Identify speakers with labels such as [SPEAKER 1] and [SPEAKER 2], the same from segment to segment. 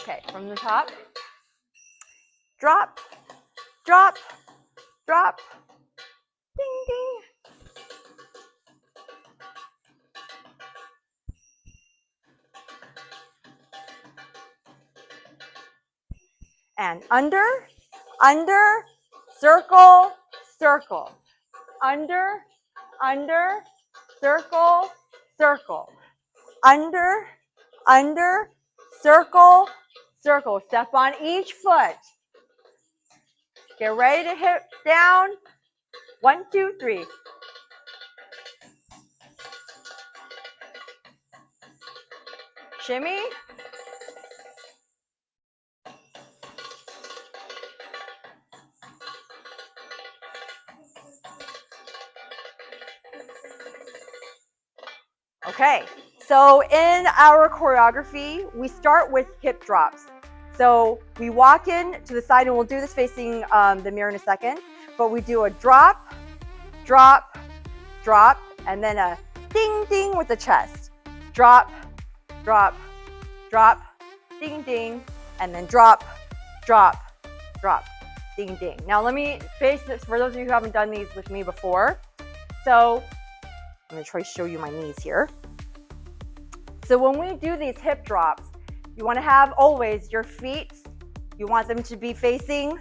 [SPEAKER 1] Okay, from the top. Drop, drop, drop. Ding, ding. And under, under, circle, circle. Under, under, circle, circle. Under, under, circle, circle. Step on each foot. Get ready to hip down. 1, 2, 3. Shimmy. Okay, so in our choreography, we start with hip drops. So we walk in to the side, and we'll do this facing the mirror in a second, but we do a drop, drop, drop, and then a ding, ding with the chest. Drop, drop, drop, ding, ding, and then drop, drop, drop, ding, ding. Now let me face this for those of you who haven't done these with me before. So I'm gonna try to show you my knees here. So when we do these hip drops, you wanna have always your feet, you want them to be facing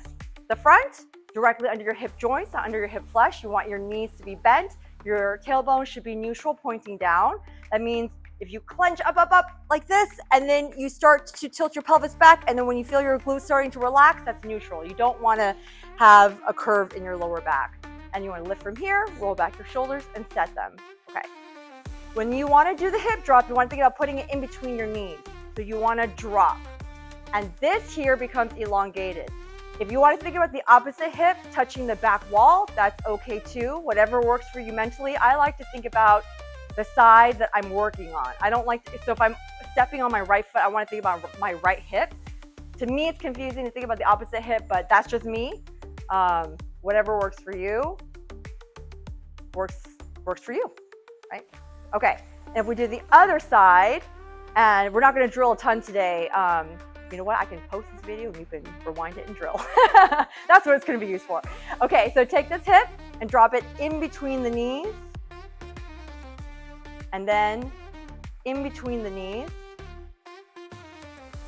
[SPEAKER 1] the front, directly under your hip joints, not under your hip flesh. You want your knees to be bent. Your tailbone should be neutral, pointing down. That means if you clench up, up, up like this, and then you start to tilt your pelvis back, and then when you feel your glutes starting to relax, that's neutral. You don't wanna have a curve in your lower back. And you wanna lift from here, roll back your shoulders, and set them. Okay. When you wanna do the hip drop, you wanna think about putting it in between your knees. So you wanna drop. And this here becomes elongated. If you wanna think about the opposite hip touching the back wall, that's okay too. Whatever works for you mentally. I like to think about the side that I'm working on. I don't like to, so if I'm stepping on my right foot, I wanna think about my right hip. To me, it's confusing to think about the opposite hip, but that's just me. Whatever works for you, works for you, right? Okay, and if we do the other side, and we're not gonna drill a ton today, you know what, I can post this video and you can rewind it and drill. That's what it's gonna be used for. Okay, so take this hip and drop it in between the knees, and then in between the knees.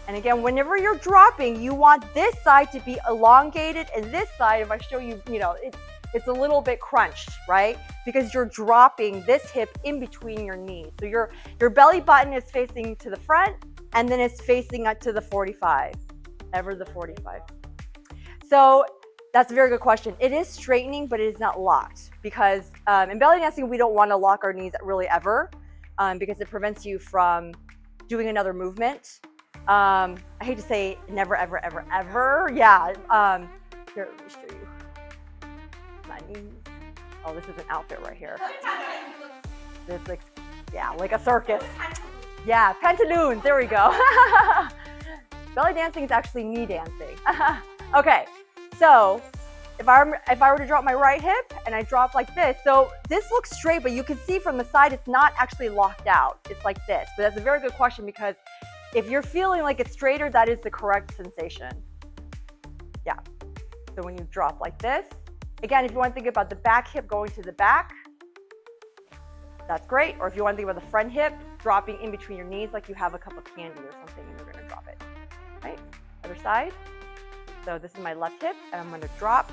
[SPEAKER 1] And again, whenever you're dropping, you want this side to be elongated, and this side, if I show you, you know, it's a little bit crunched, right? Because you're dropping this hip in between your knees. So your belly button is facing to the front, and then it's facing up to the 45, ever the 45. So that's a very good question. It is straightening, but it is not locked, because in belly dancing, we don't want to lock our knees really ever, because it prevents you from doing another movement. I hate to say never, ever, ever, ever. Yeah. Here, let me show you my knees. Oh, this is an outfit right here. This looks, yeah, like a circus. Yeah, pantaloons. There we go. Belly dancing is actually knee dancing. Okay, so if I were to drop my right hip and I drop like this, so this looks straight, but you can see from the side it's not actually locked out. It's like this. But that's a very good question, because if you're feeling like it's straighter, that is the correct sensation. Yeah. So when you drop like this, again, if you want to think about the back hip going to the back, that's great. Or if you want to think about the front hip dropping in between your knees, like you have a cup of candy or something and you're going to drop it. Right? Other side. So this is my left hip, and I'm going to drop.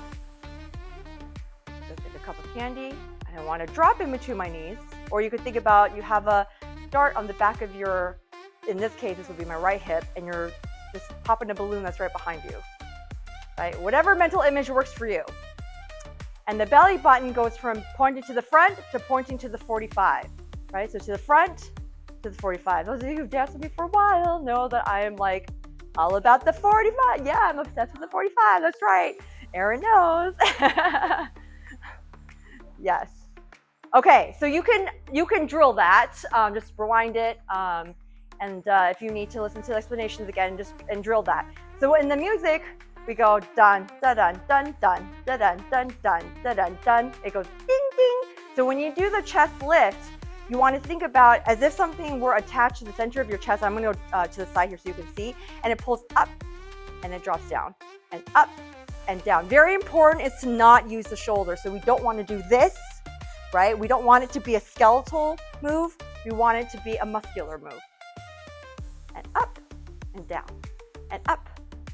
[SPEAKER 1] Just like a cup of candy. And I want to drop in between my knees. Or you could think about, you have a dart on the back of your, in this case, this would be my right hip, and you're just popping a balloon that's right behind you. Right? Whatever mental image works for you. And the belly button goes from pointing to the front to pointing to the 45, right? So to the front, to the 45. Those of you who've danced with me for a while know that I am like all about the 45. Yeah, I'm obsessed with the 45. That's right. Erin knows. Yes. Okay, so you can drill that. Just rewind it. And if you need to listen to the explanations again, just drill that. So in the music, we go dun, da dun, dun, dun, da dun, dun, dun, da dun, dun. It goes ding, ding. So when you do the chest lift, you want to think about as if something were attached to the center of your chest. I'm going to go to the side here so you can see, and it pulls up and it drops down and up and down. Very important is to not use the shoulder. So we don't want to do this, right? We don't want it to be a skeletal move. We want it to be a muscular move. And up and down and up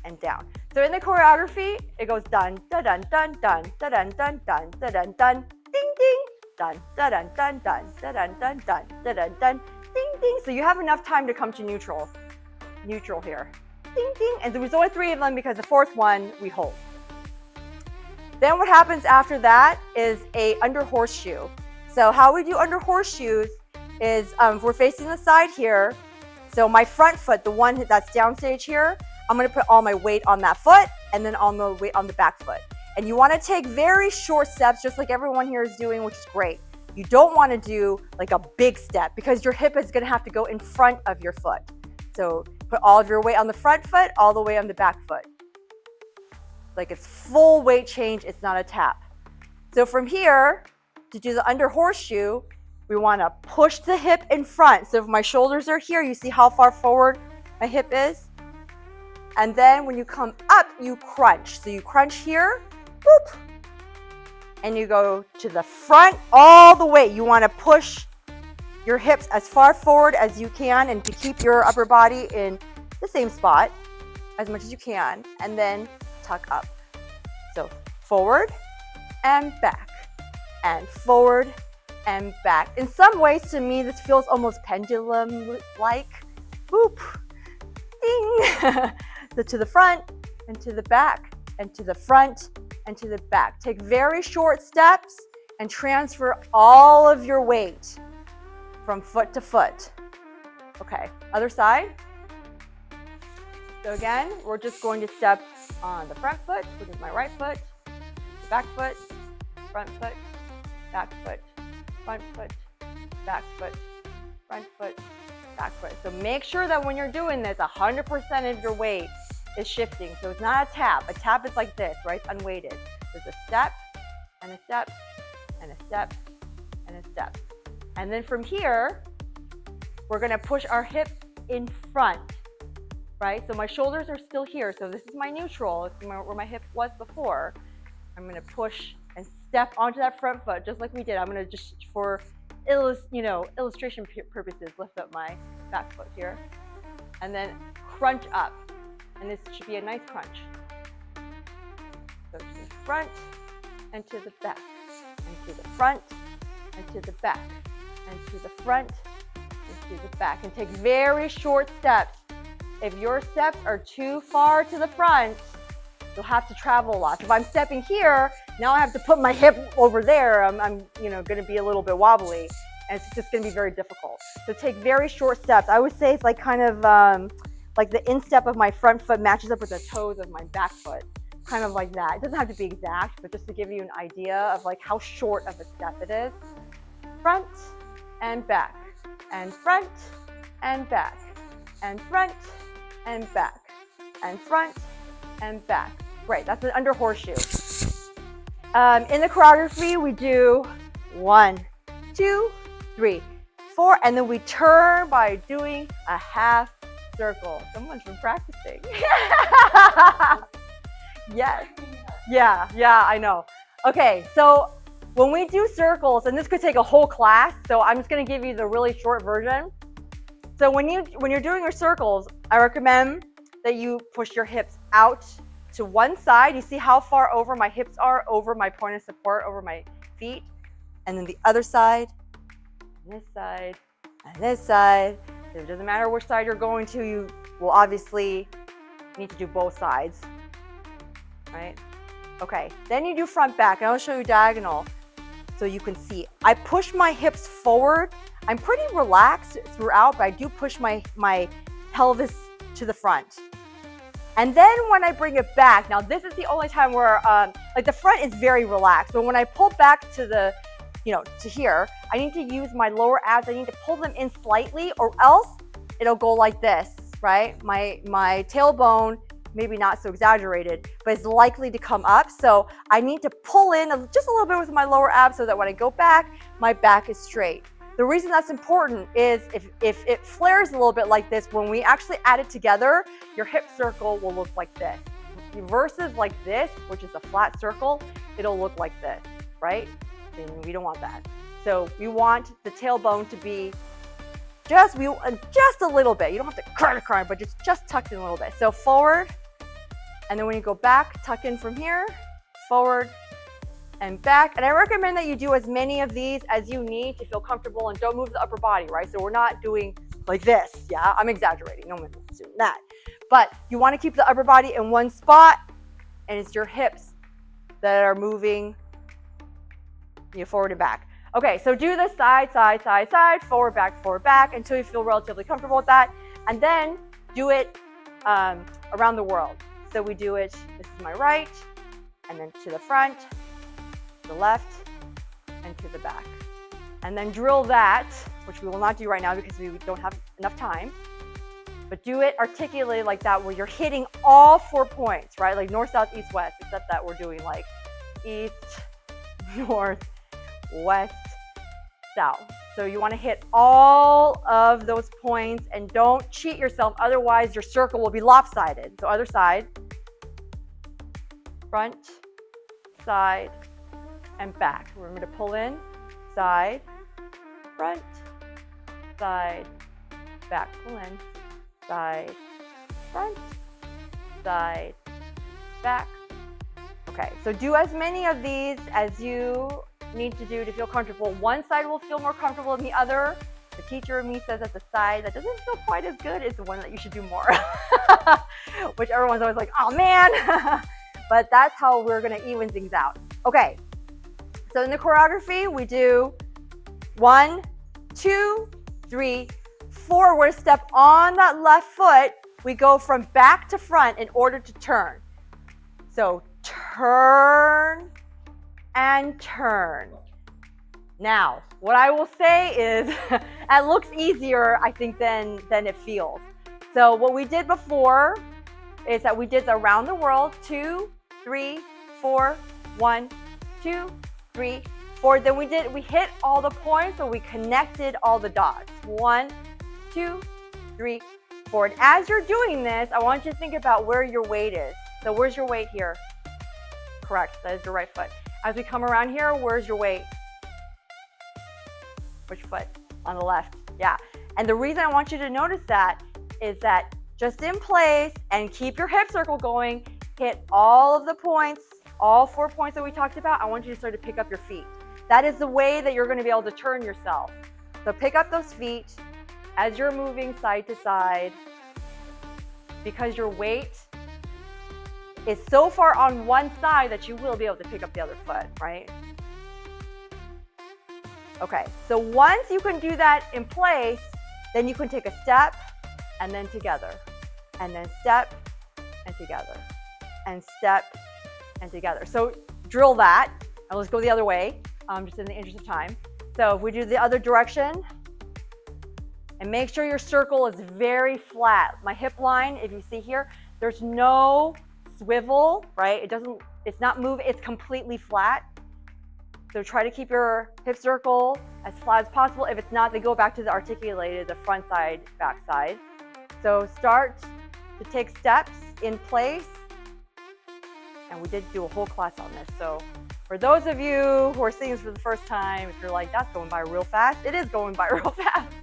[SPEAKER 1] and down. So in the choreography, it goes dun, dun, dun, dun, dun, dun, dun, dun, dun, dun, dun, dun, ding, ding, dun, dun, dun, dun, dun, dun, dun, dun, dun, dun, dun, dun, ding, ding. So you have enough time to come to neutral here. Ding, ding. And there's only 3 of them because the 4th one we hold. Then what happens after that is a under horseshoe. So how we do under horseshoes is if we're facing the side here, so my front foot, the one that's downstage here, I'm going to put all my weight on that foot and then all the weight on the back foot. And you want to take very short steps, just like everyone here is doing, which is great. You don't want to do like a big step because your hip is going to have to go in front of your foot. So put all of your weight on the front foot, all the way on the back foot. Like it's full weight change, it's not a tap. So from here, to do the under horseshoe, we want to push the hip in front. So if my shoulders are here, you see how far forward my hip is? And then when you come up, you crunch. So you crunch here, whoop, and you go to the front all the way. You want to push your hips as far forward as you can and to keep your upper body in the same spot as much as you can. And then tuck up. So forward and back and forward and back. In some ways, to me, this feels almost pendulum-like. Boop, ding. So to the front and to the back and to the front and to the back. Take very short steps and transfer all of your weight from foot to foot. Okay, other side. So again, we're just going to step on the front foot, which is my right foot, the back foot, front foot, back foot, front foot, back foot, front foot, back foot. So make sure that when you're doing this, 100% of your weight is shifting. So it's not a tap. A tap is like this, right? It's unweighted. There's a step and a step and a step and a step. And then from here, we're going to push our hip in front, right? So my shoulders are still here. So this is my neutral. It's where my hip was before. I'm going to push and step onto that front foot just like we did. I'm going to just, for illustration purposes, lift up my back foot here. And then crunch up. And this should be a nice crunch. So to the front and to the back, and to the front and to the back, and to the front and to the back. And take very short steps. If your steps are too far to the front, you'll have to travel a lot. So if I'm stepping here, now I have to put my hip over there. I'm going to be a little bit wobbly, and it's just going to be very difficult. So take very short steps. I would say it's like kind of like the instep of my front foot matches up with the toes of my back foot, kind of like that. It doesn't have to be exact, but just to give you an idea of like how short of a step it is. Front and back, and front and back, and front and back, and front and back. Great, that's an under horseshoe. In the choreography, we do 1, 2, 3, 4, and then we turn by doing a half circle. Someone's been practicing. Yes. Yeah, I know. Okay, so when we do circles, and this could take a whole class, so I'm just going to give you the really short version. So when you're doing your circles, I recommend that you push your hips out to one side. You see how far over my hips are, over my point of support, over my feet, and then the other side, and this side, and this side. It doesn't matter which side you're going to, you will obviously need to do both sides, right? Okay, then you do front back, and I'll show you diagonal so you can see. I push my hips forward. I'm pretty relaxed throughout, but I do push my pelvis to the front. And then when I bring it back, now this is the only time where like the front is very relaxed, but when I pull back to the, to here, I need to use my lower abs. I need to pull them in slightly, or else it'll go like this, right? My tailbone, maybe not so exaggerated, but it's likely to come up. So I need to pull in just a little bit with my lower abs so that when I go back, my back is straight. The reason that's important is if it flares a little bit like this, when we actually add it together, your hip circle will look like this. Versus like this, which is a flat circle, it'll look like this, right? And we don't want that. So we want the tailbone to be just a little bit. You don't have to cry, but just tucked in a little bit. So forward, and then when you go back, tuck in from here, forward and back. And I recommend that you do as many of these as you need to feel comfortable, and don't move the upper body, right? So we're not doing like this, yeah? I'm exaggerating, no one's doing that. But you want to keep the upper body in one spot, and it's your hips that are moving forward and back. Okay, so do the side, side, side, side, forward, back, until you feel relatively comfortable with that. And then do it around the world. So we do it, this is my right, and then to the front, the left, and to the back. And then drill that, which we will not do right now because we don't have enough time. But do it articulately like that, where you're hitting all 4 points, right? Like north, south, east, west, except that we're doing like east, north, west, south. So you want to hit all of those points, and don't cheat yourself, otherwise your circle will be lopsided. So other side, front, side, and back. Remember to pull in, side, front, side, back, pull in, side, front, side, back. Okay, so do as many of these as you need to do to feel comfortable. One side will feel more comfortable than the other. The teacher in me says that the side that doesn't feel quite as good is the one that you should do more, which everyone's always like, oh man, but that's how we're gonna even things out. Okay, so in the choreography, we do 1, 2, 3, 4. We're gonna step on that left foot. We go from back to front in order to turn. So turn and turn. Now, what I will say is, it looks easier, I think, than it feels. So what we did before is that we did the around the world, 2, 3, 4, 1, 2, 3, 4. Then we hit all the points, but we connected all the dots. 1, 2, 3, 4. And as you're doing this, I want you to think about where your weight is. So where's your weight here? Correct, that is your right foot. As we come around here, where's your weight? Which foot? On the left, yeah. And the reason I want you to notice that is that just in place and keep your hip circle going, hit all of the points, all 4 points that we talked about. I want you to start to pick up your feet. That is the way that you're gonna be able to turn yourself. So pick up those feet as you're moving side to side, because your weight is so far on one side that you will be able to pick up the other foot, right? Okay, so once you can do that in place, then you can take a step and then together, and then step and together, and step and together. So drill that, and let's go the other way, just in the interest of time. So if we do the other direction, and make sure your circle is very flat. My hip line, if you see here, there's no swivel, right? It's not moving, it's completely flat. So try to keep your hip circle as flat as possible. If it's not, then go back to the articulated, the front side, back side. So start to take steps in place. And we did do a whole class on this. So for those of you who are seeing this for the first time, if you're like, that's going by real fast, it is going by real fast.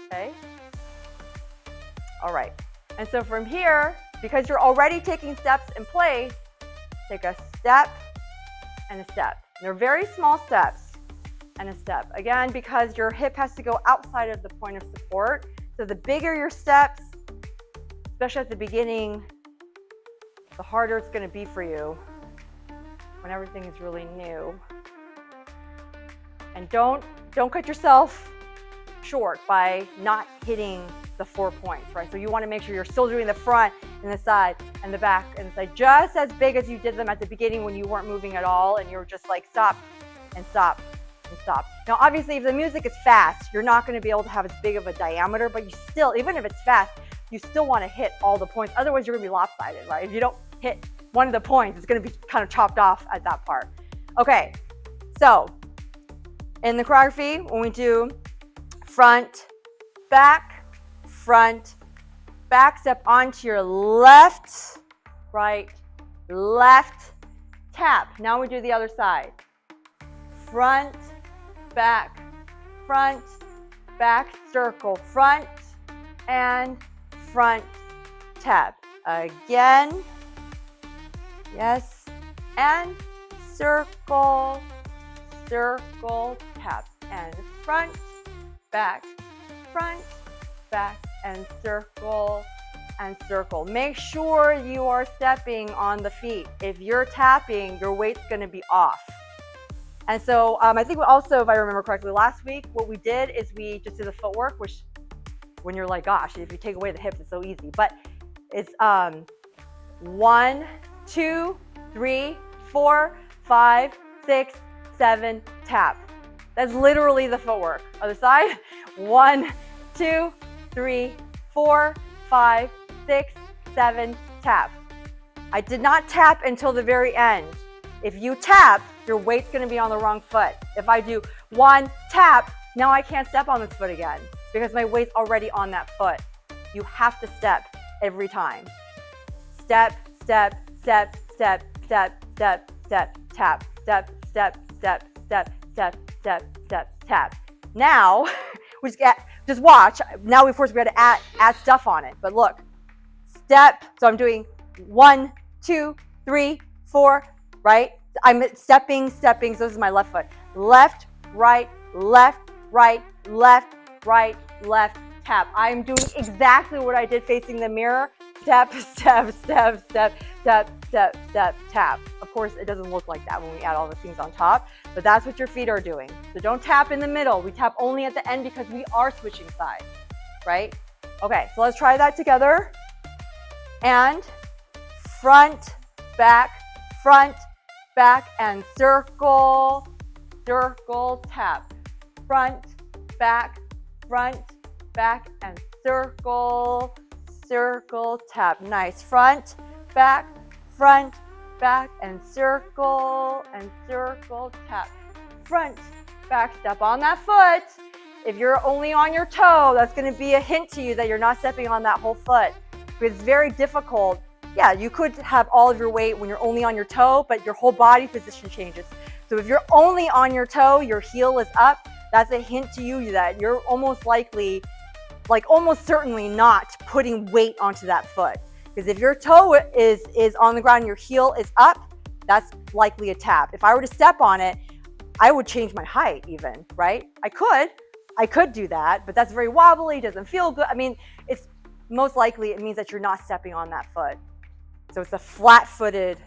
[SPEAKER 1] Okay. All right. And so from here, because you're already taking steps in place, take a step and a step. They're very small steps and a step. Again, because your hip has to go outside of the point of support. So the bigger your steps, especially at the beginning, the harder it's going to be for you when everything is really new. And don't cut yourself short by not hitting the 4 points, right? So you want to make sure you're still doing the front and the side and the back and the side just as big as you did them at the beginning when you weren't moving at all and you were just like stop and stop and stop. Now obviously if the music is fast, you're not going to be able to have as big of a diameter, but you still, even if it's fast, you still want to hit all the points. Otherwise you're going to be lopsided, right? If you don't hit one of the points, it's going to be kind of chopped off at that part. Okay, so In the choreography, when we do front, back, step onto your left, right, left, tap. Now we do the other side. Front, back, circle, front, and front, tap. Again, yes, and circle, tap, and front, back, and circle, Make sure you are stepping on the feet. If you're tapping, your weight's going to be off. And so I think also, if I remember correctly, last week, what we did is we just did the footwork, which when you're like, gosh, if you take away the hips, it's so easy. But it's 1, 2, 3, 4, 5, 6, 7, tap. That's literally the footwork. Other side. 1, 2, 3, 4, 5, 6, 7, tap. I did not tap until the very end. If you tap, your weight's going to be on the wrong foot. If I do 1, tap, now I can't step on this foot again because my weight's already on that foot. You have to step every time. Step, tap, tap. Now, we just watch. Now, of course, we got to add stuff on it. But look, step. So I'm doing 1, 2, 3, 4, right? I'm stepping. So this is my left foot. Left, right, tap. I'm doing exactly what I did facing the mirror. Step, tap. Of course, it doesn't look like that when we add all the things on top, but that's what your feet are doing. So don't tap in the middle. We tap only at the end because we are switching sides, right? Okay, so let's try that together. And front, back, and circle, tap. Front, back, and circle, tap. Nice. Front, back, and circle, tap. Front, back, step on that foot. If you're only on your toe, that's going to be a hint to you that you're not stepping on that whole foot. It's very difficult. Yeah, you could have all of your weight when you're only on your toe, but your whole body position changes. So if you're only on your toe, your heel is up, that's a hint to you that you're almost certainly not putting weight onto that foot. Because if your toe is on the ground and your heel is up, that's likely a tap. If I were to step on it, I would change my height even, right? I could do that, but that's very wobbly, doesn't feel good. I mean, it's most likely it means that you're not stepping on that foot. So it's a flat-footed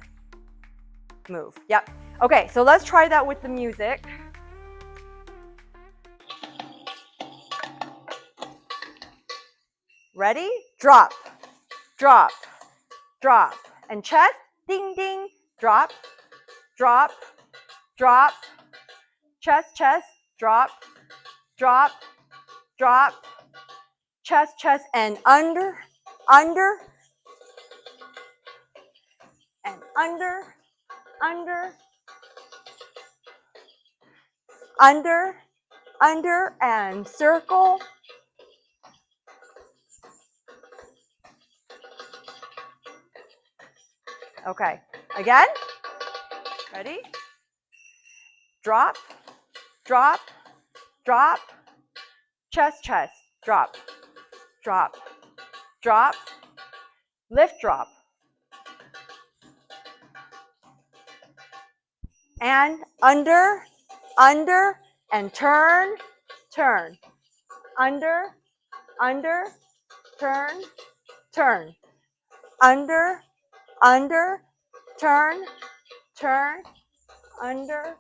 [SPEAKER 1] move. Yep. Okay, so let's try that with the music. Ready? Drop, and chest, ding, ding, drop, chest, drop, chest, and under, and under, and circle. Okay, again, ready? Drop, chest, drop, lift, drop, and under, and turn, under, turn, under, turn, under.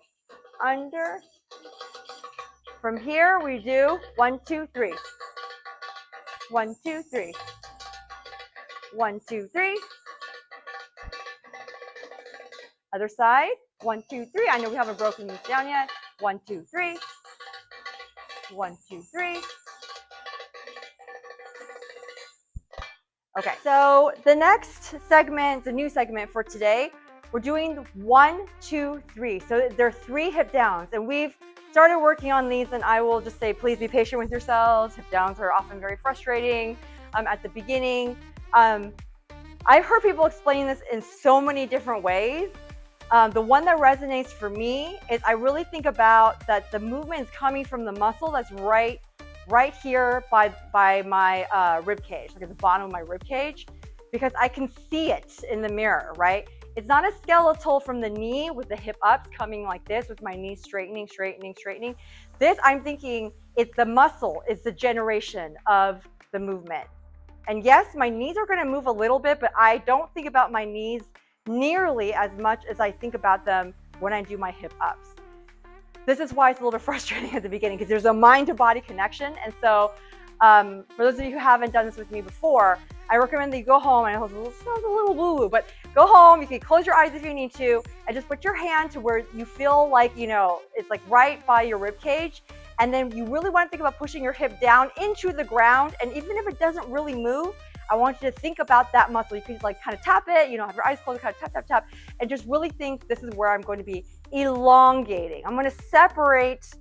[SPEAKER 1] From here we do 1, 2, 3. 1, 2, 3. 1, 2, 3. Other side. 1, 2, 3. I know we haven't broken this down yet. 1, 2, 3. 1, 2, 3. Okay, so the next segment, the new segment for today, we're doing 1, 2, 3. So there are 3 hip downs, and we've started working on these, and I will just say, please be patient with yourselves. Hip downs are often very frustrating at the beginning. I've heard people explain this in so many different ways. The one that resonates for me is I really think about that the movement is coming from the muscle that's right here by my rib cage, like at the bottom of my rib cage, because I can see it in the mirror, right? It's not a skeletal from the knee with the hip ups coming like this with my knees straightening. This, I'm thinking, it's the muscle, it's the generation of the movement. And yes, my knees are going to move a little bit, but I don't think about my knees nearly as much as I think about them when I do my hip ups. This is why it's a little bit frustrating at the beginning, because there's a mind to body connection. And so for those of you who haven't done this with me before, I recommend that you go home, and it sounds a little woo-woo, but go home, you can close your eyes if you need to, and just put your hand to where you feel like, you know, it's like right by your rib cage. And then you really want to think about pushing your hip down into the ground. And even if it doesn't really move, I want you to think about that muscle. You can like kind of tap it, you know, have your eyes closed, kind of tap, and just really think this is where I'm going to be elongating. I'm going to separate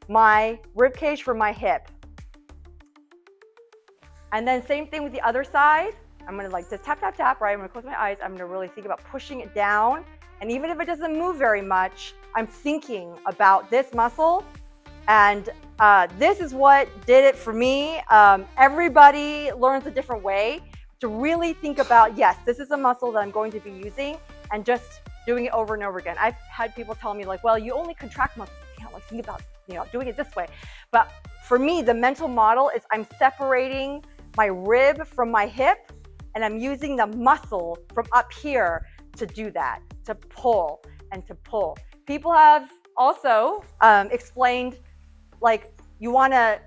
[SPEAKER 1] my rib cage from my hip. And then same thing with the other side. I'm going to like just tap, right? I'm going to close my eyes. I'm going to really think about pushing it down. And even if it doesn't move very much, I'm thinking about this muscle. And this is what did it for me. Everybody learns a different way to really think about, yes, this is a muscle that I'm going to be using, and just doing it over and over again. I've had people tell me like, well, you only contract muscles. You know, like think about, you know, doing it this way. But for me, the mental model is I'm separating my rib from my hip, and I'm using the muscle from up here to do that, to pull and to pull. People have also explained, like, you want to,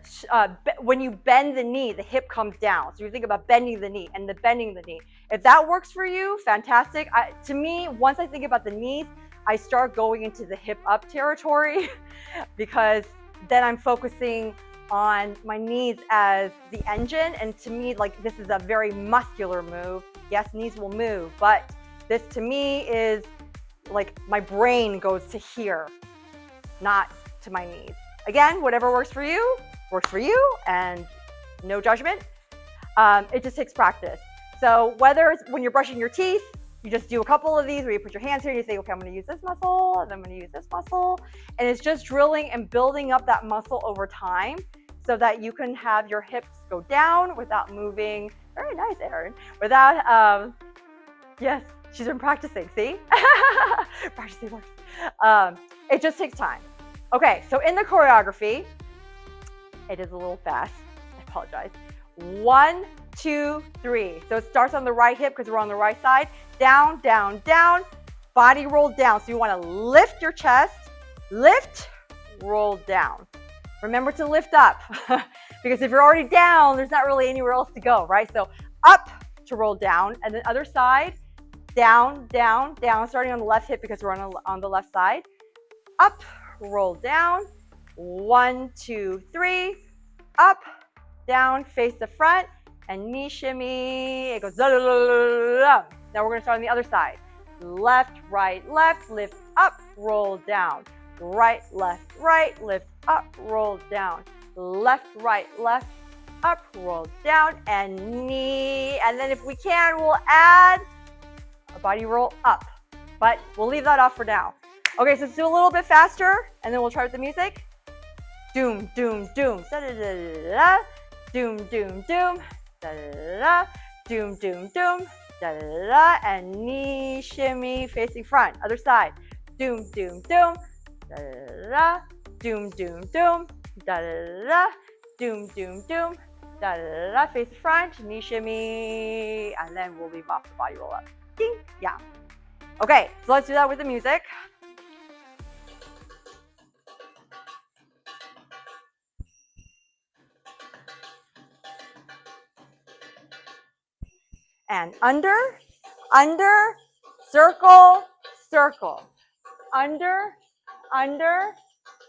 [SPEAKER 1] when you bend the knee, the hip comes down. So you think about bending the knee and bending the knee. If that works for you, fantastic. To me, once I think about the knees, I start going into the hip up territory because then I'm focusing on my knees as the engine. And to me, like, this is a very muscular move. Yes, knees will move, but this to me is like my brain goes to here, not to my knees. Again, whatever works for you, and no judgment. It just takes practice. So whether it's when you're brushing your teeth, you just do a couple of these where you put your hands here and you say, okay, I'm going to use this muscle, and then I'm going to use this muscle. And it's just drilling and building up that muscle over time so that you can have your hips go down without moving. Very nice, Erin. Without, yes, she's been practicing, see? Practicing works. It just takes time. Okay, so in the choreography, it is a little fast. I apologize. 1, 2, 3. So it starts on the right hip because we're on the right side. Down, down, down. Body roll down. So you want to lift your chest. Lift, roll down. Remember to lift up because if you're already down, there's not really anywhere else to go, right? So up to roll down, and then other side, down, down, down. Starting on the left hip because we're on the left side. Up, roll down. 1, 2, 3. Up, down, face the front, and knee shimmy. It goes. Now we're going to start on the other side. Left, lift up, roll down. Right, lift up, roll down. Left, up, roll down, and knee. And then if we can, we'll add a body roll up. But we'll leave that off for now. Okay, so let's do a little bit faster, and then we'll try with the music. Doom, doom, doom. Da, da, da, da, da. Doom, doom, doom. Da, da, da, da. Doom, doom, doom. Da, da, da, da. And knee shimmy facing front. Other side. Doom, doom, doom. Da, da, da, da. Doom, doom, doom. Da, da, da, da. Doom, doom, doom. Da, da, da, da. Face the front. Knee shimmy. And then we'll leave off the body roll up. Ding. Yeah. Okay, so let's do that with the music. And under, circle, circle. Under,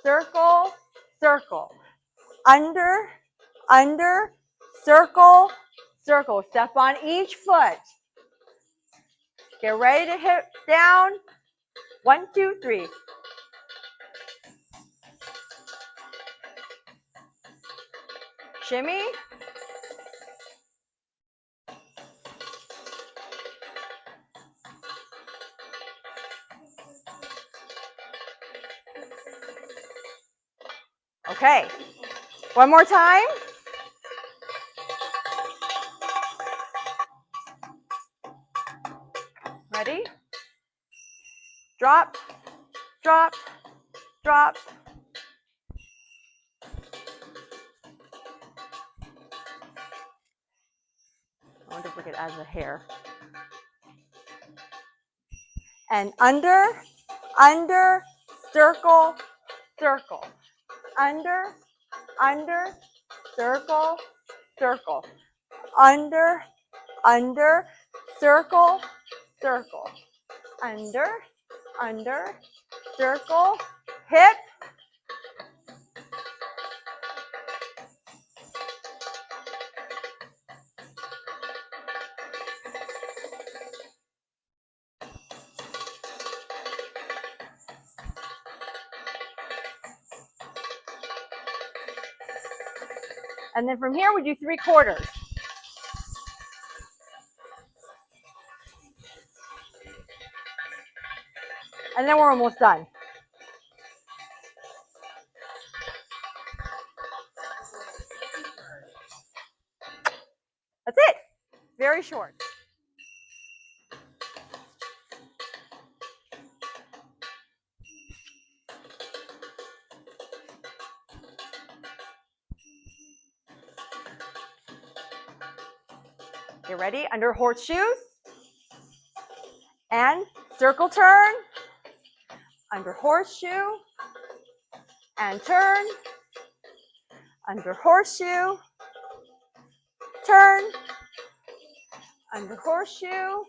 [SPEAKER 1] circle, circle. Under, circle, circle. Step on each foot. Get ready to hit down. 1, 2, 3. shimmy. Okay, one more time. Ready? Drop, drop, drop. I wonder if we could add the hair. And under, under, circle, circle. Under, under, circle, circle. Under, under, circle, circle. Under, under, circle, hip. And then from here we do 3/4. And then we're almost done. That's it. Very short. You ready? Under horseshoes. And circle turn. Under horseshoe. And turn. Under horseshoe. Turn. Under horseshoe.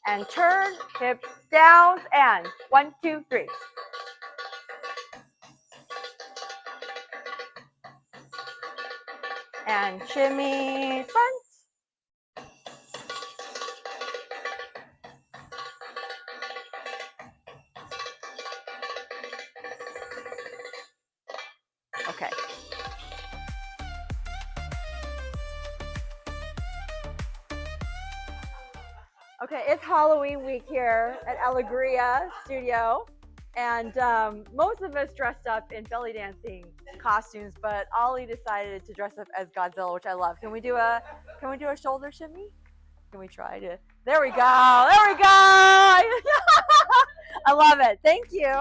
[SPEAKER 1] And turn. Hip down. And 1, 2, 3. And shimmy front. Okay. Okay, it's Halloween week here at Alegria Studio, and most of us dressed up in belly dancing costumes, but Ollie decided to dress up as Godzilla, which I love. Can we do a shoulder shimmy? Can we try to? There we go. There we go. I love it. Thank you.